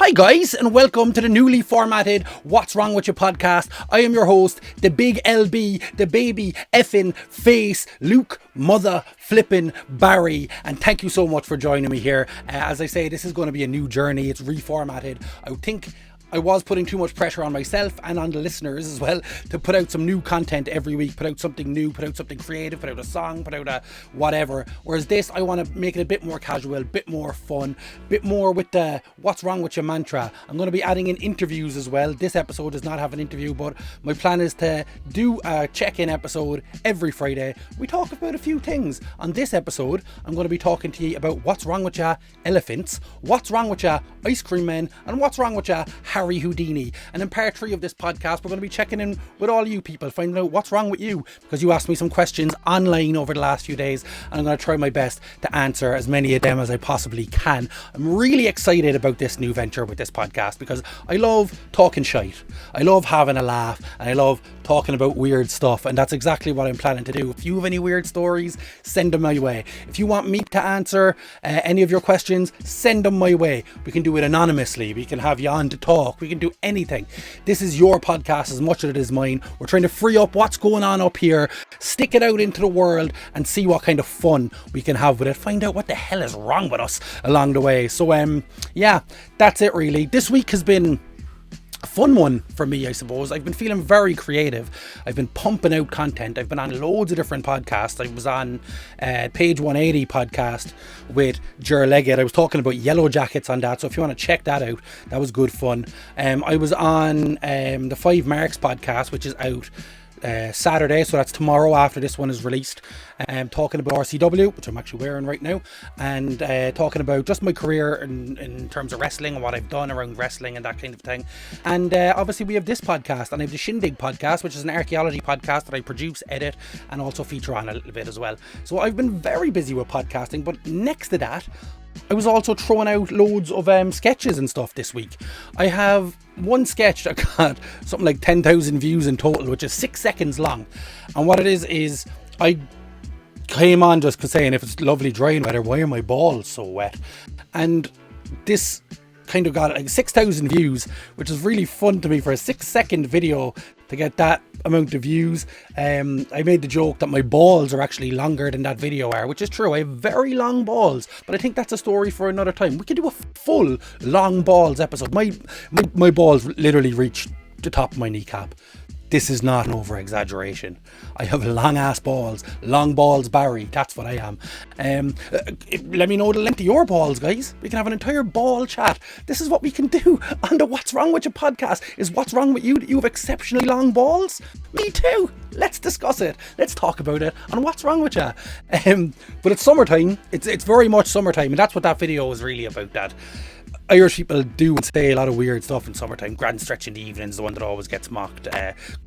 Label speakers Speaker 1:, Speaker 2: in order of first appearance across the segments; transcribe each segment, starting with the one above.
Speaker 1: Hi guys, and welcome to the newly formatted What's Wrong With You podcast. I am your host, the big LB, the baby effing face, Luke Mother Flippin' Barry, and thank you so much for joining me here. As I say, this is going to be a new journey. It's reformatted. I think I was putting too much pressure on myself and on the listeners as well to put out some new content every week, put out something new, put out something creative, put out a song, put out a whatever. Whereas this, I want to make it a bit more casual, a bit more fun, a bit more with the what's wrong with your mantra. I'm going to be adding in interviews as well. This episode does not have an interview, but my plan is to do a check-in episode every Friday. We talk about a few things. On this episode, I'm going to be talking to you about what's wrong with ya elephants, what's wrong with ya ice cream men, and what's wrong with ya Harry Houdini. And in part 3 of this podcast, we're going to be checking in with all you people, finding out what's wrong with you, because you asked me some questions online over the last few days, and I'm going to try my best to answer as many of them as I possibly can. I'm really excited about this new venture with this podcast because I love talking shite. I love having a laugh, and I love talking about weird stuff, and that's exactly what I'm planning to do. If you have any weird stories, send them my way. If you want me to answer any of your questions, send them my way. We can do it anonymously. We can have you on to talk. We can do anything. This is your podcast as much as it is mine. We're trying to free up what's going on up here, stick it out into the world, and see what kind of fun we can have with it. Find out what the hell is wrong with us along the way. So yeah, that's it really. This week has been a fun one for me, I suppose. I've been feeling very creative. I've been pumping out content. I've been on loads of different podcasts. I was on Page 180 podcast with Ger Leggett. I was talking about yellow jackets on that, so if you want to check that out, that was good fun. I was on the 5 Marks podcast, which is out Saturday, so that's tomorrow after this one is released, talking about RCW, which I'm actually wearing right now, and talking about just my career in terms of wrestling and what I've done around wrestling and that kind of thing. And obviously we have this podcast, and I have the Shindig podcast, which is an archaeology podcast that I produce, edit, and also feature on a little bit as well. So I've been very busy with podcasting, but next to that, I was also throwing out loads of sketches and stuff this week. I have one sketch that got something like 10,000 views in total, which is 6 seconds long. And what it is I came on just saying, if it's lovely drying weather, why are my balls so wet? And this kind of got like 6,000 views, which is really fun to me for a 6-second video to get that amount of views. I made the joke that my balls are actually longer than that video are, which is true. I have very long balls, but I think that's a story for another time. We could do a full long balls episode. My balls literally reach the top of my kneecap. This is not an over exaggeration. I have long ass balls, long balls Barry, that's what I am. Let me know the length of your balls, guys. We can have an entire ball chat. This is what we can do on the What's Wrong With You podcast. Is what's wrong with you that you have exceptionally long balls? Me too. Let's discuss it. Let's talk about it on What's Wrong With You. But it's summertime. It's very much summertime, and that's what that video was really about. That Irish people do and say a lot of weird stuff in summertime. Grand stretch in the evenings, the one that always gets mocked.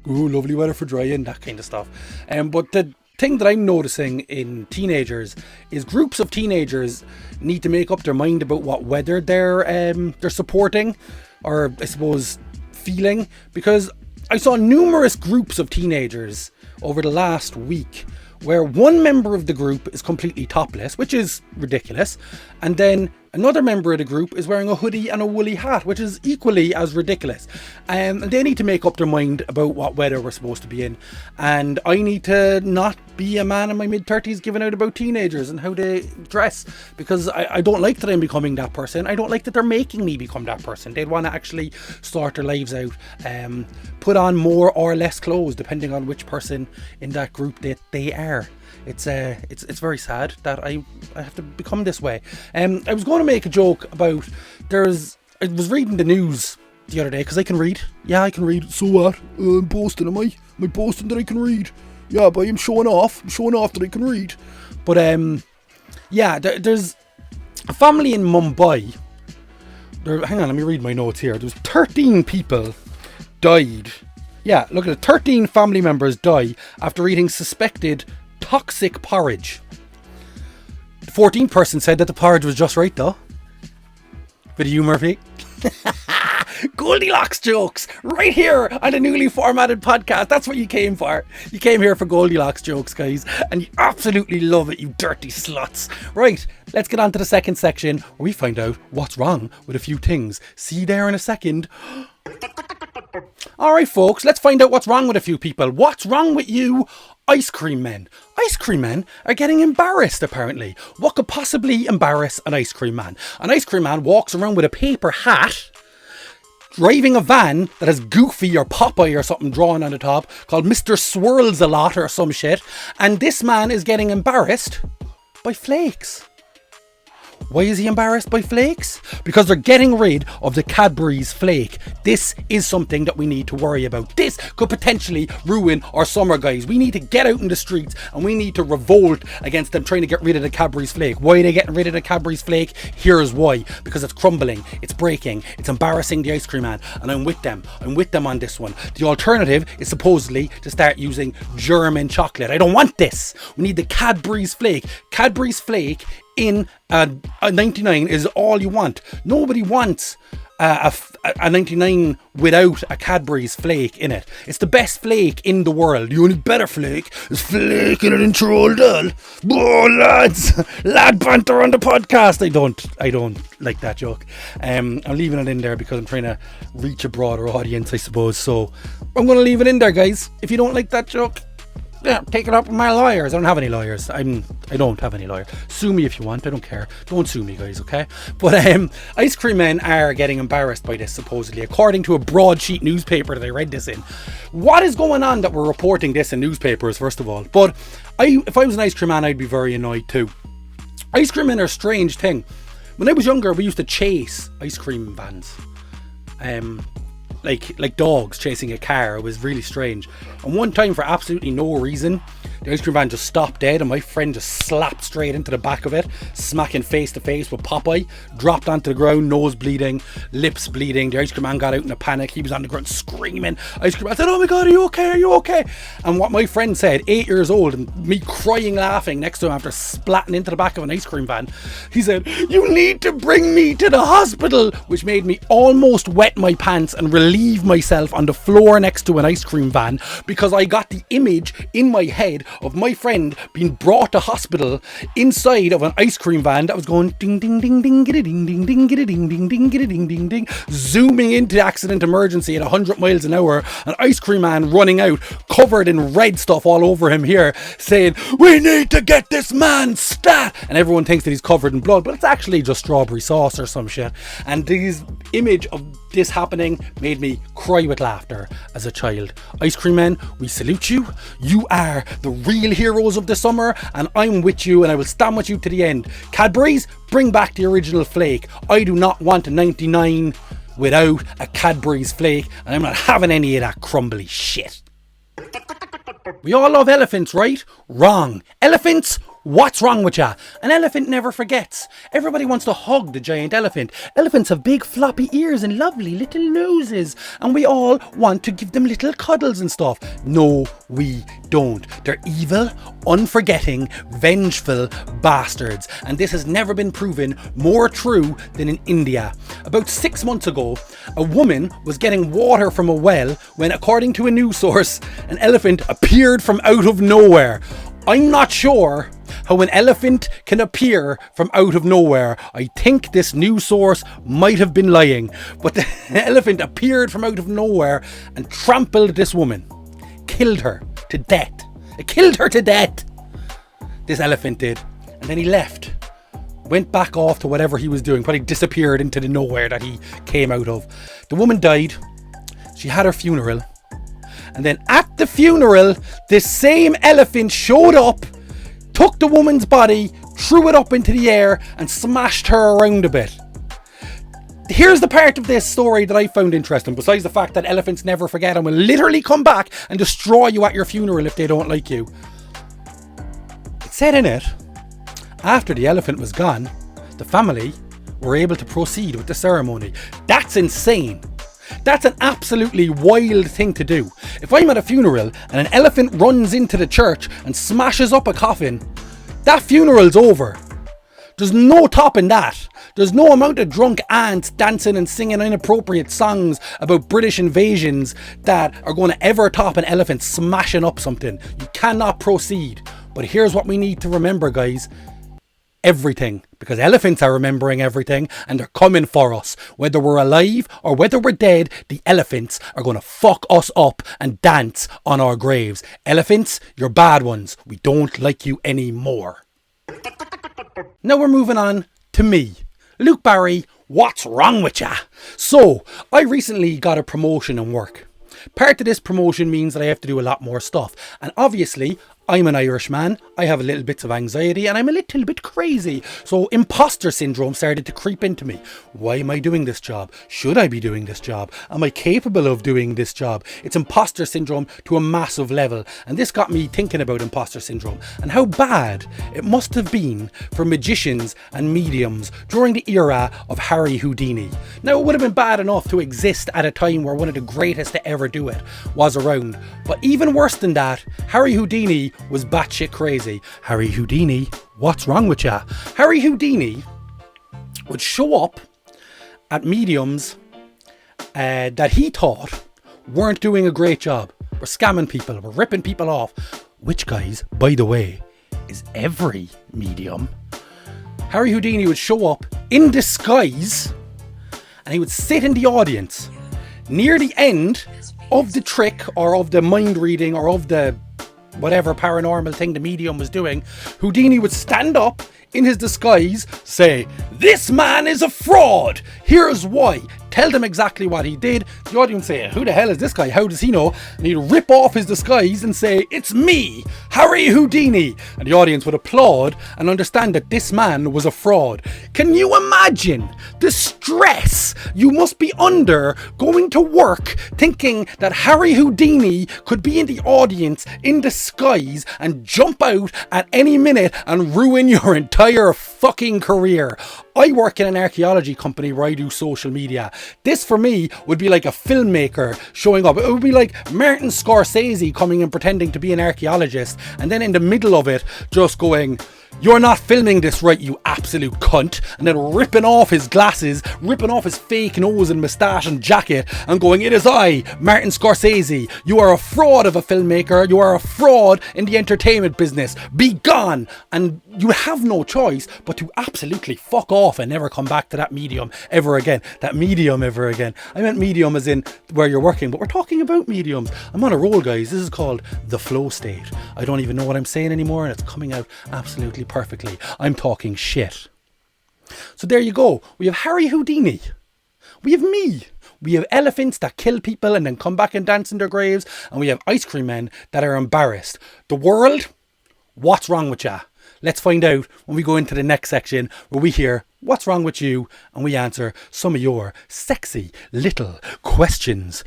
Speaker 1: Lovely weather for drying, that kind of stuff. But the thing that I'm noticing in teenagers is groups of teenagers need to make up their mind about what weather they're supporting, or I suppose feeling, because I saw numerous groups of teenagers over the last week where one member of the group is completely topless, which is ridiculous, and then another member of the group is wearing a hoodie and a woolly hat, which is equally as ridiculous. And they need to make up their mind about what weather we're supposed to be in. And I need to not be a man in my mid-30s giving out about teenagers and how they dress, because I don't like that I'm becoming that person. I don't like that they're making me become that person. They'd want to actually sort their lives out, put on more or less clothes depending on which person in that group that they are. It's very sad that I have to become this way. I was going to make a joke about I was reading the news the other day, because I can read. Yeah, I can read. So what? I'm boasting, am I? Am I boasting that I can read? Yeah, but I'm showing off. I'm showing off that I can read. But yeah, there's a family in Mumbai. Hang on, let me read my notes here. There's 13 people died. Yeah, look at it. 13 family members die after eating suspected toxic porridge. The 14th person said that the porridge was just right though. Bit of humour, Pete. Goldilocks jokes right here on a newly formatted podcast. That's what you came for. You came here for Goldilocks jokes, guys, and you absolutely love it, you dirty sluts. Right, let's get on to the second section where we find out what's wrong with a few things. See you there in a second. Alright folks, let's find out what's wrong with a few people. What's wrong with you ice cream men? Ice cream men are getting embarrassed apparently. What could possibly embarrass an ice cream man? An ice cream man walks around with a paper hat, driving a van that has Goofy or Popeye or something drawn on the top, called Mr. Swirls-a-Lot or some shit, and this man is getting embarrassed by flakes. Why is he embarrassed by flakes? Because they're getting rid of the Cadbury's flake. This is something that we need to worry about. This could potentially ruin our summer, guys. We need to get out in the streets and we need to revolt against them trying to get rid of the Cadbury's flake. Why are they getting rid of the Cadbury's flake? Here's why. Because it's crumbling, it's breaking, it's embarrassing the ice cream man, and I'm with them. I'm with them on this one. The alternative is supposedly to start using German chocolate. I don't want this. We need the Cadbury's flake. Cadbury's flake in a 99 is all you want. Nobody wants a 99 without a Cadbury's flake in it. It's the best flake in the world. The only better flake is flake in an Troll doll. Oh lads, lad banter on the podcast. I don't like that joke. I'm leaving it in there because I'm trying to reach a broader audience, I suppose. So I'm going to leave it in there, guys. If you don't like that joke, yeah, take it up with my lawyers. I don't have any lawyers. I don't have any lawyer. Sue me if you want. I don't care. Don't sue me, guys, okay? But ice cream men are getting embarrassed by this, supposedly, according to a broadsheet newspaper that I read this in. What is going on that we're reporting this in newspapers, first of all? But if I was an ice cream man, I'd be very annoyed too. Ice cream men are a strange thing. When I was younger, we used to chase ice cream vans. Like dogs chasing a car. It was really strange. And one time, for absolutely no reason, the ice cream van just stopped dead and my friend just slapped straight into the back of it, smacking face to face with Popeye, dropped onto the ground, nose bleeding, lips bleeding. The ice cream man got out in a panic. He was on the ground screaming. Ice cream man said, "Oh my god, are you okay? Are you okay?" And what my friend said, 8 years old, and me crying laughing next to him after splatting into the back of an ice cream van, he said, "You need to bring me to the hospital," which made me almost wet my pants and relieve myself on the floor next to an ice cream van, because I got the image in my head of my friend being brought to hospital inside of an ice cream van that was going ding ding ding ding giddy ding ding ding giddy ding ding ding giddy ding ding ding, zooming into accident emergency at 100 miles an hour, an ice cream man running out covered in red stuff all over him here saying, "We need to get this man stat," and everyone thinks that he's covered in blood, but it's actually just strawberry sauce or some shit. And this image of this happening made me cry with laughter as a child. Ice cream men, we salute you. You are the real heroes of the summer, and I'm with you, and I will stand with you to the end. Cadbury's, bring back the original flake. I do not want a 99 without a Cadbury's flake, and I'm not having any of that crumbly shit. We all love elephants, right? Wrong. Elephants? What's wrong with ya? An elephant never forgets. Everybody wants to hug the giant elephant. Elephants have big floppy ears and lovely little noses, and we all want to give them little cuddles and stuff. No, we don't. They're evil, unforgetting, vengeful bastards, and this has never been proven more true than in India. About 6 months ago, a woman was getting water from a well when, according to a news source, an elephant appeared from out of nowhere. I'm not sure how an elephant can appear from out of nowhere. I think this news source might have been lying, but the elephant appeared from out of nowhere and trampled this woman. Killed her to death. It killed her to death. This elephant did. And then he left. Went back off to whatever he was doing. Probably disappeared into the nowhere that he came out of. The woman died. She had her funeral. And then at the funeral, this same elephant showed up, took the woman's body, threw it up into the air and smashed her around a bit. Here's the part of this story that I found interesting, besides the fact that elephants never forget and will literally come back and destroy you at your funeral if they don't like you. It said in it, after the elephant was gone, the family were able to proceed with the ceremony. That's insane. That's an absolutely wild thing to do. If I'm at a funeral and an elephant runs into the church and smashes up a coffin, that funeral's over. There's no topping that. There's no amount of drunk ants dancing and singing inappropriate songs about British invasions that are going to ever top an elephant smashing up something. You cannot proceed. But here's what we need to remember, guys. Everything. Because elephants are remembering everything and they're coming for us. Whether we're alive or whether we're dead, the elephants are going to fuck us up and dance on our graves. Elephants, you're bad ones. We don't like you anymore. Now we're moving on to me. Luke Barry, what's wrong with ya? So, I recently got a promotion in work. Part of this promotion means that I have to do a lot more stuff. And obviously, I'm an Irishman, I have a little bits of anxiety and I'm a little bit crazy. So imposter syndrome started to creep into me. Why am I doing this job? Should I be doing this job? Am I capable of doing this job? It's imposter syndrome to a massive level. And this got me thinking about imposter syndrome and how bad it must have been for magicians and mediums during the era of Harry Houdini. Now it would have been bad enough to exist at a time where one of the greatest to ever do it was around. But even worse than that, Harry Houdini was batshit crazy. Harry Houdini, what's wrong with ya? Harry Houdini would show up at mediums that he thought weren't doing a great job. Were scamming people, were ripping people off. Which, guys, by the way, is every medium. Harry Houdini would show up in disguise and he would sit in the audience near the end of the trick or of the mind reading or of the whatever paranormal thing the medium was doing. Houdini would stand up in his disguise, say, "This man is a fraud. Here's why." Tell them exactly what he did. The audience say, "Who the hell is this guy? How does he know?" And he'd rip off his disguise and say, "It's me, Harry Houdini." And the audience would applaud and understand that this man was a fraud. Can you imagine the stress you must be under going to work thinking that Harry Houdini could be in the audience in disguise and jump out at any minute and ruin your entire fucking career? I work in an archaeology company where I do social media. This for me would be like a filmmaker showing up. It would be like Martin Scorsese coming and pretending to be an archaeologist and then in the middle of it just going, "You're not filming this right, you absolute cunt," and then ripping off his glasses, ripping off his fake nose and moustache and jacket and going, "It is I, Martin Scorsese. You are a fraud of a filmmaker. You are a fraud in the entertainment business. Be gone." And you have no choice but to absolutely fuck off and never come back to that medium ever again. That medium ever again. I meant medium as in where you're working, but we're talking about mediums. I'm on a roll, guys. This is called the flow state. I don't even know what I'm saying anymore and it's coming out absolutely perfectly. I'm talking shit. So there you go. We have Harry Houdini. We have me. We have elephants that kill people and then come back and dance in their graves. And we have ice cream men that are embarrassed. The world, what's wrong with ya? Let's find out when we go into the next section where we hear what's wrong with you and we answer some of your sexy little questions.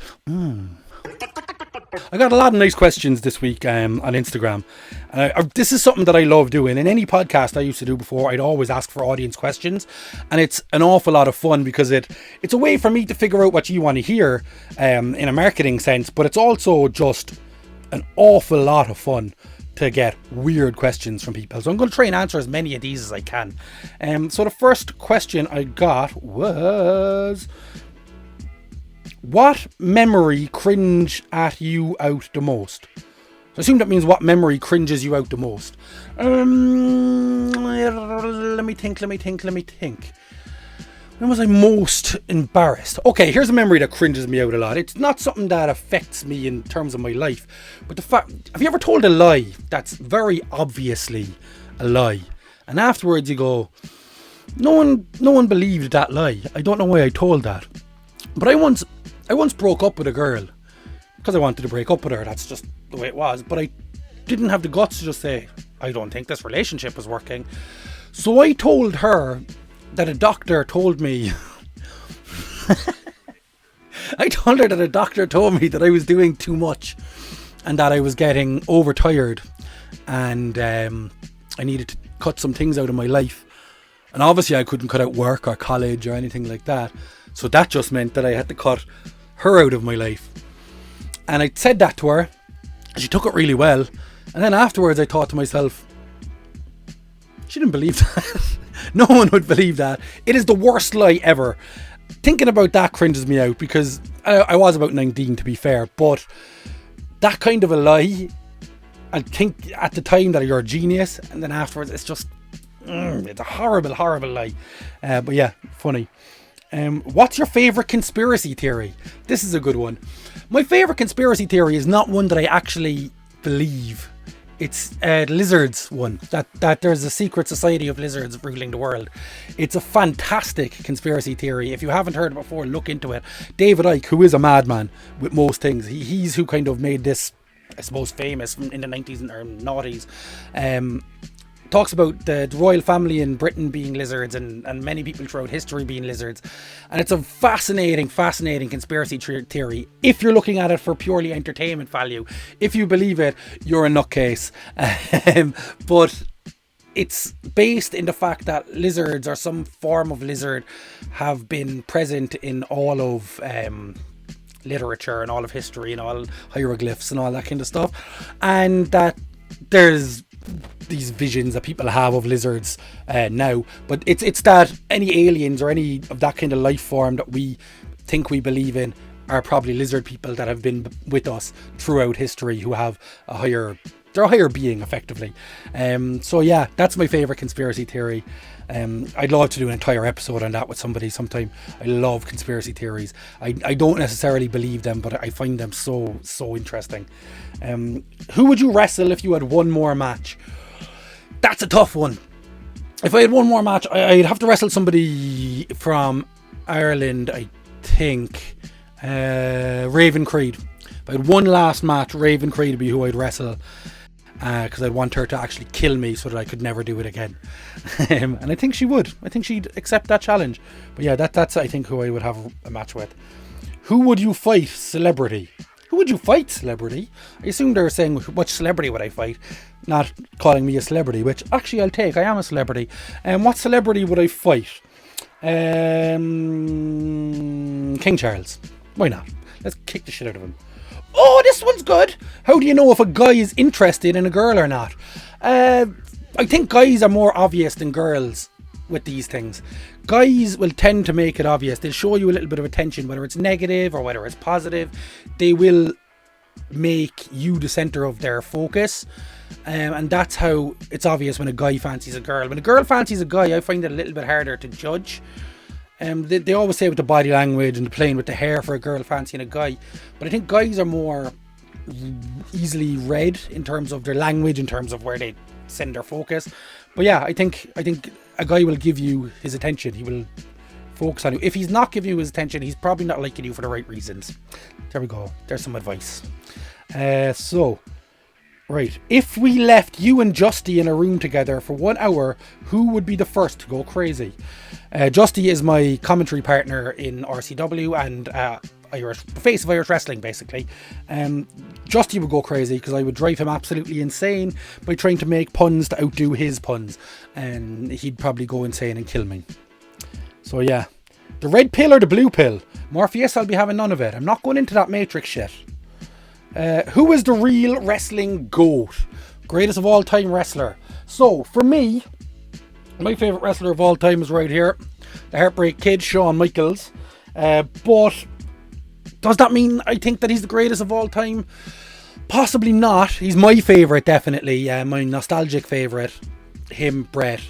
Speaker 1: I got a lot of nice questions this week on Instagram. This is something that I love doing. In any podcast I used to do before, I'd always ask for audience questions. And it's an awful lot of fun because it's a way for me to figure out what you want to hear in a marketing sense. But it's also just an awful lot of fun to get weird questions from people. So I'm going to try and answer as many of these as I can. So the first question I got was, what memory cringe at you out the most? So I assume that means what memory cringes you out the most. Let me think. When was I most embarrassed? Okay, here's a memory that cringes me out a lot. It's not something that affects me in terms of my life, but the fact, have you ever told a lie that's very obviously a lie, and afterwards you go, no one believed that lie. I don't know why I told that. But I once broke up with a girl because I wanted to break up with her. That's just the way it was. But I didn't have the guts to just say, I don't think this relationship is working. So I told her that a doctor told me I told her that a doctor told me that I was doing too much and that I was getting overtired and I needed to cut some things out of my life. And obviously I couldn't cut out work or college or anything like that. So that just meant that I had to cut her out of my life. And I said that to her. She took it really well. And then afterwards I thought to myself, she didn't believe that. No one would believe that. It is the worst lie ever. Thinking about that cringes me out because I was about 19 to be fair, but that kind of a lie, I think at the time that you're a genius, and then afterwards it's just, it's a horrible, horrible lie. But yeah, funny. What's your favourite conspiracy theory? This is a good one. My favourite conspiracy theory is not one that I actually believe. It's lizards one, that there's a secret society of lizards ruling the world. It's a fantastic conspiracy theory. If you haven't heard it before, look into it. David Icke, who is a madman with most things, he's who kind of made this, I suppose, famous in the 90s or noughties. Talks about the royal family in Britain being lizards and many people throughout history being lizards, and it's a fascinating conspiracy theory if you're looking at it for purely entertainment value. If you believe it, you're a nutcase. But it's based in the fact that lizards or some form of lizard have been present in all of literature and all of history and all hieroglyphs and all that kind of stuff, and that there's these visions that people have of lizards now, but it's that any aliens or any of that kind of life form that we think we believe in are probably lizard people that have been with us throughout history, who have they're a higher being effectively. So yeah, that's my favourite conspiracy theory. I'd love to do an entire episode on that with somebody sometime. I love conspiracy theories. I don't necessarily believe them, but I find them so interesting. Who would you wrestle if you had one more match? That's a tough one. If I had one more match, I'd have to wrestle somebody from Ireland, I think. Raven Creed. If I had one last match, Raven Creed would be who I'd wrestle. Because I'd want her to actually kill me so that I could never do it again. And I think she would. I think she'd accept that challenge. But yeah, that's I think who I would have a match with. Who would you fight? Celebrity. Who would you fight? Celebrity. I assume they're saying which celebrity would I fight, not calling me a celebrity, which actually I'll take. I am a celebrity. What celebrity would I fight? King Charles. Why not? Let's kick the shit out of him. Oh, this one's good. How do you know if a guy is interested in a girl or not? I think guys are more obvious than girls with these things. Guys will tend to make it obvious. They'll show you a little bit of attention, whether it's negative or whether it's positive. They will make you the centre of their focus. And that's how it's obvious when a guy fancies a girl. When a girl fancies a guy, I find it a little bit harder to judge. They always say with the body language and playing with the hair for a girl fancying a guy, but I think guys are more easily read in terms of their language, in terms of where they send their focus. But yeah, I think a guy will give you his attention. He will focus on you. If he's not giving you his attention, he's probably not liking you for the right reasons. There we go. There's some advice. Right. If we left you and Justy in a room together for 1 hour, who would be the first to go crazy? Justy is my commentary partner in RCW and the face of Irish wrestling, basically. Justy would go crazy because I would drive him absolutely insane by trying to make puns to outdo his puns, and he'd probably go insane and kill me. So yeah, the red pill or the blue pill? Morpheus, I'll be having none of it. I'm not going into that Matrix shit. Who is the real wrestling GOAT? Greatest of all time wrestler. So, for me, my favourite wrestler of all time is right here. The Heartbreak Kid, Shawn Michaels. But does that mean I think that he's the greatest of all time? Possibly not. He's my favourite, definitely. My nostalgic favourite. Him, Bret.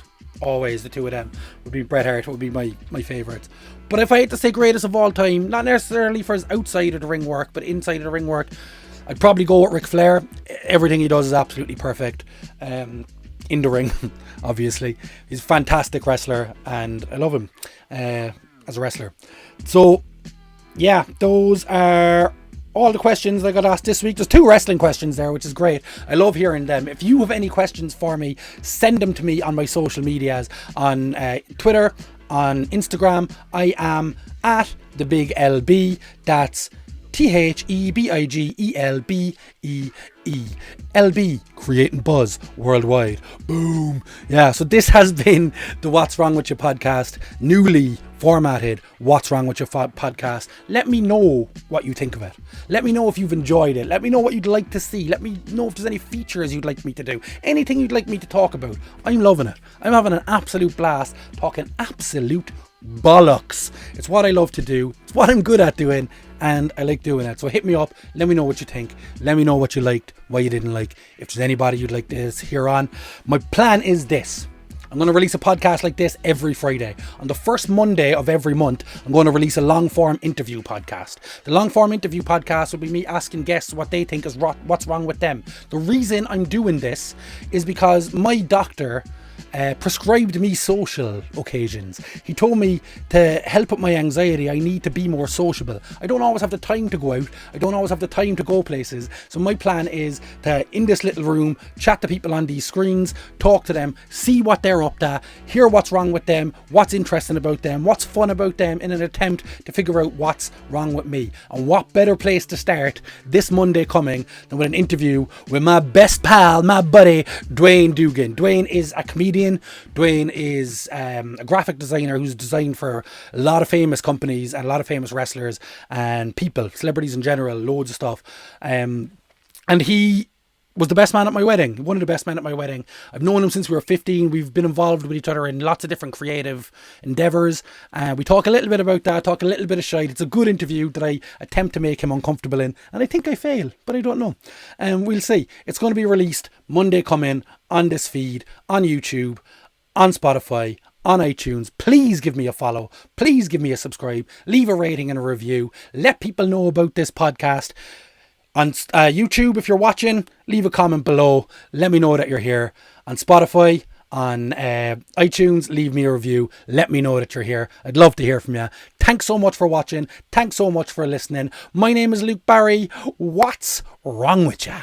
Speaker 1: Always the two of them. Would be Bret Hart, would be my favourites. But if I had to say greatest of all time, not necessarily for his outside of the ring work, but inside of the ring work, I'd probably go with Ric Flair. Everything he does is absolutely perfect. In the ring, obviously. He's a fantastic wrestler and I love him as a wrestler. So, yeah, those are all the questions I got asked this week. There's 2 wrestling questions there, which is great. I love hearing them. If you have any questions for me, send them to me on my social medias, on Twitter, on Instagram. I am at the Big LB. That's TheBigelBee. LB, creating buzz worldwide. Boom. Yeah, so this has been the What's Wrong With You podcast, newly formatted What's Wrong With Your podcast. Let me know what you think of it. Let me know if you've enjoyed it. Let me know what you'd like to see. Let me know if there's any features you'd like me to do. Anything you'd like me to talk about. I'm loving it. I'm having an absolute blast talking absolute bollocks. It's what I love to do. It's what I'm good at doing, and I like doing it. So hit me up. Let me know what you think. Let me know what you liked, what you didn't like. If there's anybody you'd like to hear on. My plan is this. I'm going to release a podcast like this every Friday. On the first Monday of every month, I'm going to release a long-form interview podcast. The long-form interview podcast will be me asking guests what they think is what's wrong with them. The reason I'm doing this is because my doctor prescribed me social occasions. He told me to help with my anxiety, I need to be more sociable. I don't always have the time to go out. I don't always have the time to go places. So my plan is to, in this little room, chat to people on these screens, talk to them, see what they're up to, hear what's wrong with them, what's interesting about them, what's fun about them, in an attempt to figure out what's wrong with me. And what better place to start this Monday coming than with an interview with my best pal, my buddy, Dwayne Dugan. Dwayne is a comedian. Dwayne is a graphic designer who's designed for a lot of famous companies and a lot of famous wrestlers and people, celebrities in general, loads of stuff. And he was the best man at my wedding, one of the best men at my wedding. I've known him since we were 15. We've been involved with each other in lots of different creative endeavours. We talk a little bit about that, talk a little bit of shite. It's a good interview that I attempt to make him uncomfortable in, and I think I fail, but I don't know. We'll see. It's going to be released Monday coming on this feed, on YouTube, on Spotify, on iTunes. Please give me a follow. Please give me a subscribe. Leave a rating and a review. Let people know about this podcast. On YouTube, if you're watching, leave a comment below. Let me know that you're here. On Spotify, on iTunes, leave me a review. Let me know that you're here. I'd love to hear from you. Thanks so much for watching. Thanks so much for listening. My name is Luke Barry. What's wrong with ya?